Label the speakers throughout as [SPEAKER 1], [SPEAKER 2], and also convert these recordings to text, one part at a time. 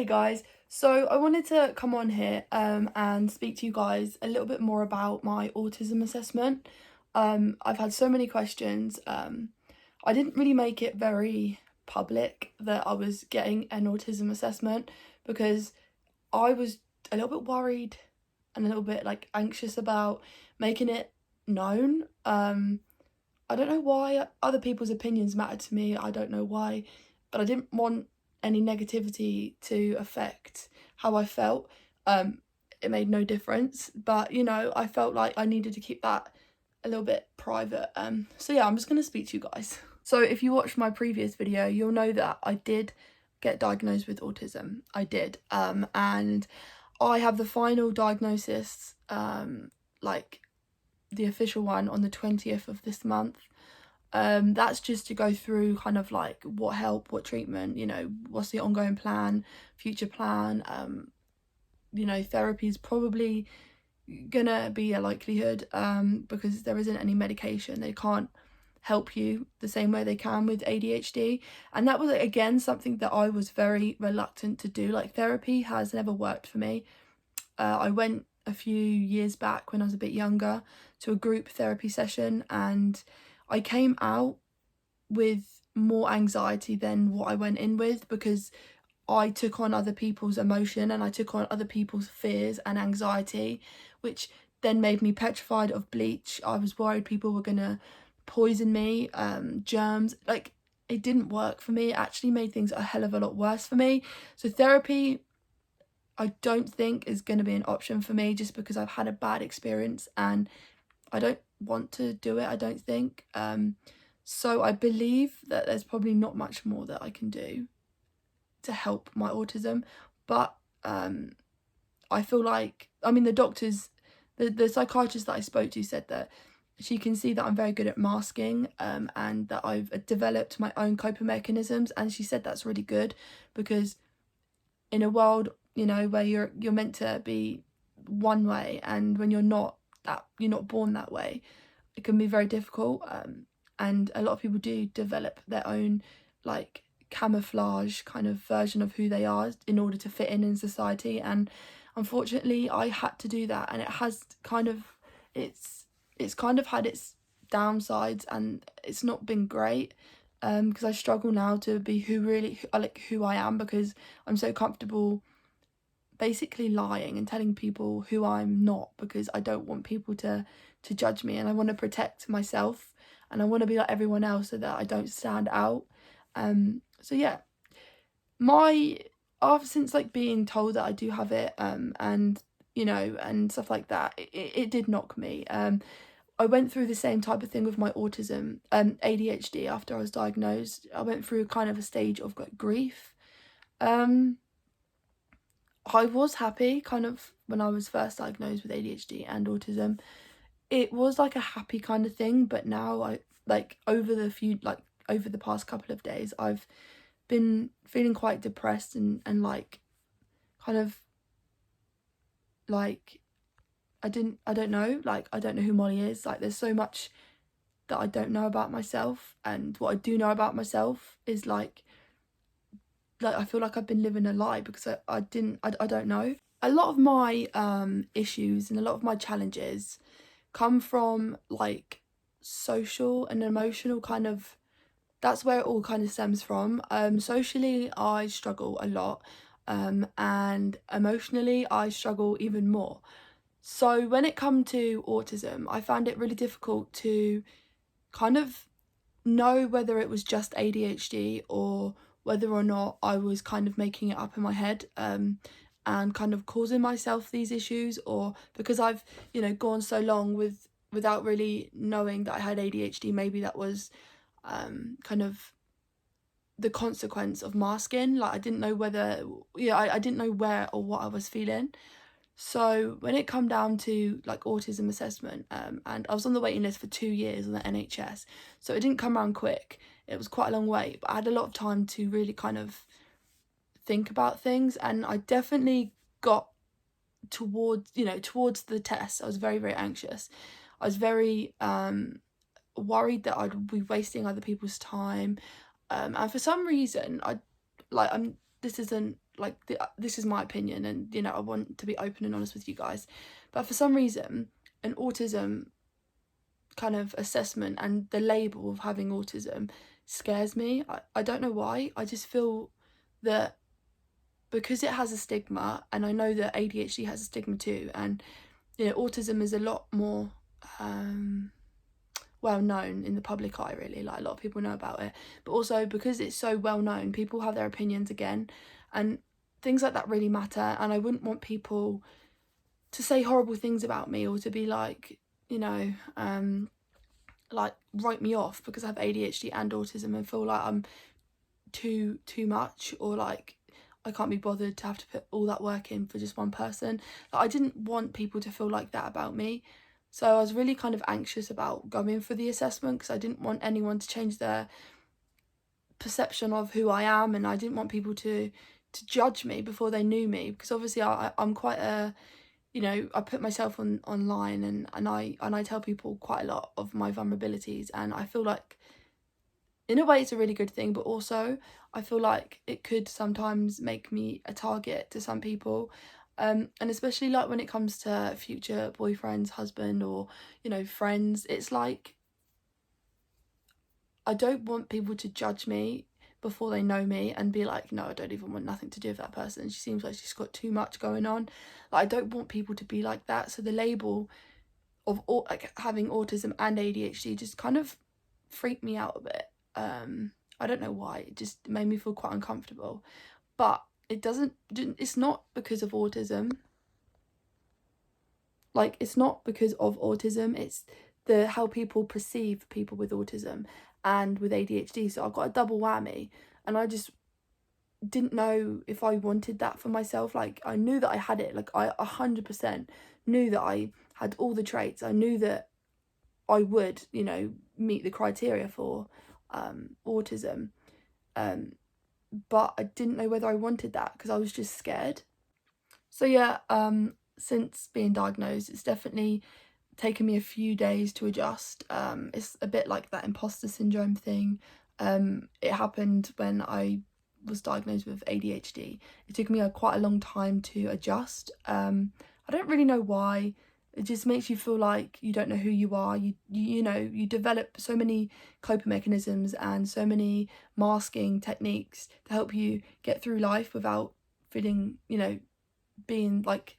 [SPEAKER 1] guys, so I wanted to come on here and speak to you guys a little bit more about my autism assessment. I've had so many questions. I didn't really make it very public that I was getting an autism assessment because I was a little bit worried and a little bit like anxious about making it known. I don't know why other people's opinions matter to me. I don't know why, but I didn't want any negativity to affect how I felt. It made no difference, but I felt like I needed to keep that a little bit private. So yeah, I'm just gonna speak to you guys. So if you watched my previous video, you'll know that I did get diagnosed with autism. I did, and I have the final diagnosis, like the official one, on the 20th of this month. That's just to go through kind of like what help, what treatment, what's the ongoing plan, future plan. Therapy is probably gonna be a likelihood, because there isn't any medication. They can't help you the same way they can with ADHD, and that was again something that I was very reluctant to do. Like, therapy has never worked for me. I went a few years back when I was a bit younger to a group therapy session, and I came out with more anxiety than what I went in with, because I took on other people's emotion and I took on other people's fears and anxiety, which then made me petrified of bleach. I was worried people were gonna poison me, germs. Like, it didn't work for me. It actually made things a hell of a lot worse for me. So therapy, I don't think, is going to be an option for me, just because I've had a bad experience and I don't want to do it, I don't think. So I believe that there's probably not much more that I can do to help my autism, but I feel like, the doctors, the psychiatrist that I spoke to said that she can see that I'm very good at masking, and that I've developed my own coping mechanisms, and she said that's really good, because in a world, where you're meant to be one way, and when you're not born that way, it can be very difficult, and a lot of people do develop their own like camouflage kind of version of who they are in order to fit in society. And unfortunately I had to do that, and it has kind of, it's kind of had its downsides, and it's not been great, because I struggle now to be who I am, because I'm so comfortable basically lying and telling people who I'm not, because I don't want people to judge me, and I want to protect myself, and I want to be like everyone else so that I don't stand out. So yeah, since like being told that I do have it, and and stuff like that, it did knock me. I went through the same type of thing with my autism, ADHD. After I was diagnosed, I went through kind of a stage of like grief. I was happy kind of when I was first diagnosed with ADHD and autism. It was like a happy kind of thing, but now over the past couple of days, I've been feeling quite depressed, and like kind of like I don't know, like I don't know who Molly is. Like, there's so much that I don't know about myself, and what I do know about myself is like I feel like I've been living a lie, because I don't know. A lot of my issues and a lot of my challenges come from like social and emotional kind of, that's where it all kind of stems from. Socially I struggle a lot, and emotionally I struggle even more. So when it come to autism, I found it really difficult to kind of know whether it was just ADHD or whether or not I was kind of making it up in my head, and kind of causing myself these issues, or because I've gone so long without really knowing that I had ADHD, maybe that was kind of the consequence of masking. Like, I didn't know whether, I didn't know where or what I was feeling. So when it come down to like autism assessment, and I was on the waiting list for 2 years on the NHS, so it didn't come around quick. It was quite a long wait, but I had a lot of time to really kind of think about things, and I definitely got towards the test. I was very, very anxious. I was very worried that I'd be wasting other people's time, and for some reason this isn't like, this is my opinion, and, you know, I want to be open and honest with you guys. But for some reason, an autism kind of assessment and the label of having autism scares me. I don't know why. I just feel that because it has a stigma, and I know that ADHD has a stigma too, and, you know, autism is a lot more well known in the public eye, really. Like, a lot of people know about it, but also because it's so well known, people have their opinions again, and things like that really matter. And I wouldn't want people to say horrible things about me, or to be like, you know, like, write me off because I have ADHD and autism and feel like I'm too much, or like I can't be bothered to have to put all that work in for just one person. Like, I didn't want people to feel like that about me. So I was really kind of anxious about going for the assessment, because I didn't want anyone to change their perception of who I am, and I didn't want people to judge me before they knew me, because obviously I'm quite a, you know, I put myself online, and I tell people quite a lot of my vulnerabilities, and I feel like in a way it's a really good thing, but also I feel like it could sometimes make me a target to some people. And especially like when it comes to future boyfriends, husband, or, you know, friends, it's like I don't want people to judge me before they know me and be like, no, I don't even want nothing to do with that person. She seems like she's got too much going on. Like, I don't want people to be like that. So the label of like having autism and ADHD just kind of freaked me out a bit. I don't know why. It just made me feel quite uncomfortable. But it's not because of autism. Like, it's not because of autism. It's how people perceive people with autism and with ADHD. So I've got a double whammy, and I just didn't know if I wanted that for myself. Like, I knew that I had it. Like, I 100% knew that I had all the traits. I knew that I would, you know, meet the criteria for autism, but I didn't know whether I wanted that because I was just scared. So yeah, since being diagnosed, it's definitely taken me a few days to adjust. It's a bit like that imposter syndrome thing. It happened when I was diagnosed with ADHD. It took me quite a long time to adjust. I don't really know why. It just makes you feel like you don't know who you are. You know, you develop so many coping mechanisms and so many masking techniques to help you get through life without feeling, you know, being like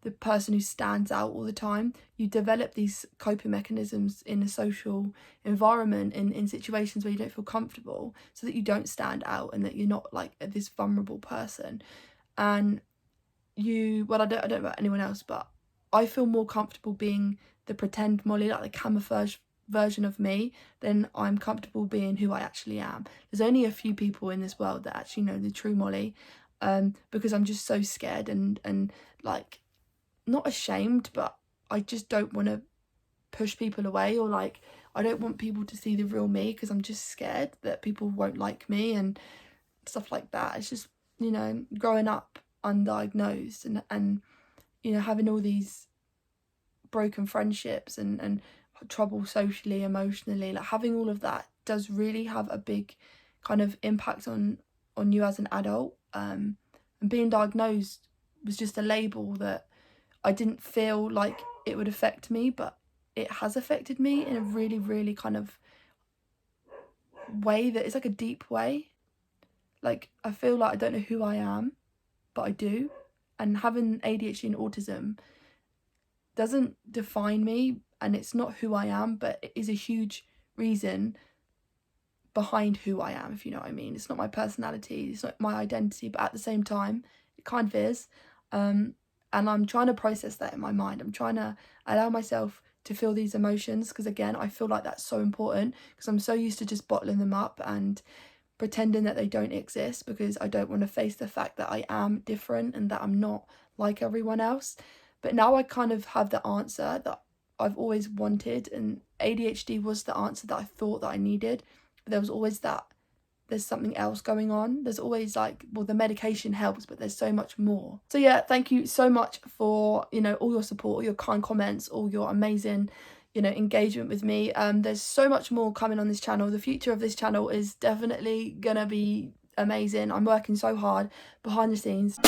[SPEAKER 1] the person who stands out all the time. You develop these coping mechanisms in a social environment, in situations where you don't feel comfortable, so that you don't stand out and that you're not like this vulnerable person. And well, I don't know about anyone else, but I feel more comfortable being the pretend Molly, like the camouflage version of me, than I'm comfortable being who I actually am. There's only a few people in this world that actually know the true Molly, because I'm just so scared and like, not ashamed, but I just don't want to push people away, or like, I don't want people to see the real me because I'm just scared that people won't like me and stuff like that. It's just, you know, growing up undiagnosed and you know, having all these broken friendships and trouble socially, emotionally, like having all of that does really have a big kind of impact on you as an adult. And being diagnosed was just a label that I didn't feel like it would affect me, but it has affected me in a really, really kind of way that is like a deep way. Like, I feel like I don't know who I am, but I do. And having ADHD and autism doesn't define me, and it's not who I am, but it is a huge reason behind who I am, if you know what I mean. It's not my personality, it's not my identity, but at the same time, it kind of is. And I'm trying to process that in my mind. I'm trying to allow myself to feel these emotions, because again, I feel like that's so important, because I'm so used to just bottling them up and pretending that they don't exist, because I don't want to face the fact that I am different and that I'm not like everyone else. But now I kind of have the answer that I've always wanted, and ADHD was the answer that I thought that I needed. But there was always that there's something else going on. There's always like, well, the medication helps, but there's so much more. So yeah, thank you so much for, you know, all your support, all your kind comments, all your amazing, you know, engagement with me. There's so much more coming on this channel. The future of this channel is definitely gonna be amazing. I'm working so hard behind the scenes.